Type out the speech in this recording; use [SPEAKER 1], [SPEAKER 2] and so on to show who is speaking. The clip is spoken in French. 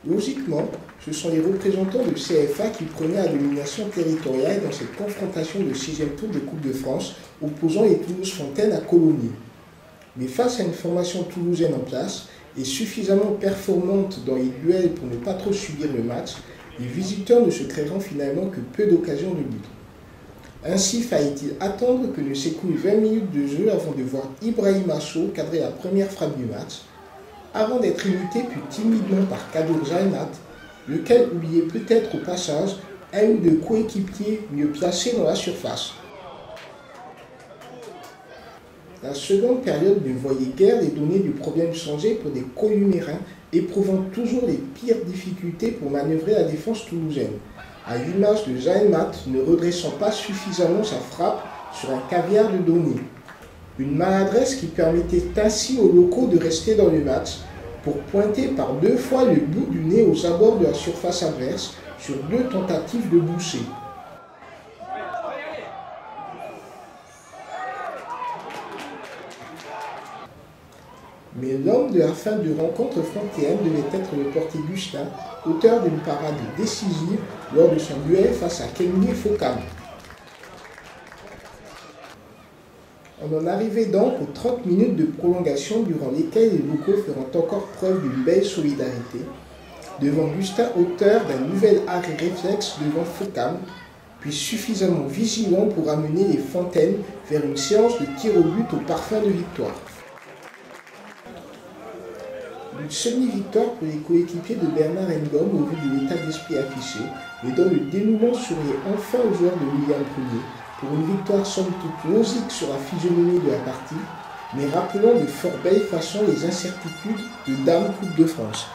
[SPEAKER 1] Logiquement, ce sont les représentants de CFA qui prenaient la domination territoriale dans cette confrontation de 6e tour de Coupe de France opposant les Toulouse Fontaine à Colomiers. Mais face à une formation toulousaine en place et suffisamment performante dans les duels pour ne pas trop subir le match, les visiteurs ne se créeront finalement que peu d'occasions de but. Ainsi fallait-il attendre que ne s'écoulent 20 minutes de jeu avant de voir Ibrahima Sow cadrer la première frappe du match, avant d'être imité plus timidement par Kadour Jainat, lequel oubliait peut-être au passage un ou deux coéquipiers mieux placés dans la surface. La seconde période ne voyait guère les données du problème changer pour des Columérains éprouvant toujours les pires difficultés pour manœuvrer la défense toulousaine, à l'image de Jainat ne redressant pas suffisamment sa frappe sur un caviar de données. Une maladresse qui permettait ainsi aux locaux de rester dans le match pour pointer par 2 fois le bout du nez aux abords de la surface adverse sur 2 tentatives de boucher. Mais l'homme de la fin de rencontre frantéenne devait être le portier Gustin, auteur d'une parade décisive lors de son duel face à Kenny Fokam. On en arrivait donc aux 30 minutes de prolongation durant lesquelles les locaux feront encore preuve d'une belle solidarité, devant Gustin auteur d'un nouvel arrêt réflexe devant Fokam, puis suffisamment vigilant pour amener les Fontaines vers une séance de tir au but au parfum de victoire. Une semi-victoire pour les coéquipiers de Bernard Ngom au vu de l'état d'esprit affiché, mais dont le dénouement souriait enfin aux joueurs de William Prunier pour une victoire somme toute logique sur la physionomie de la partie, mais rappelant de fort belle façon les incertitudes de Dame Coupe de France.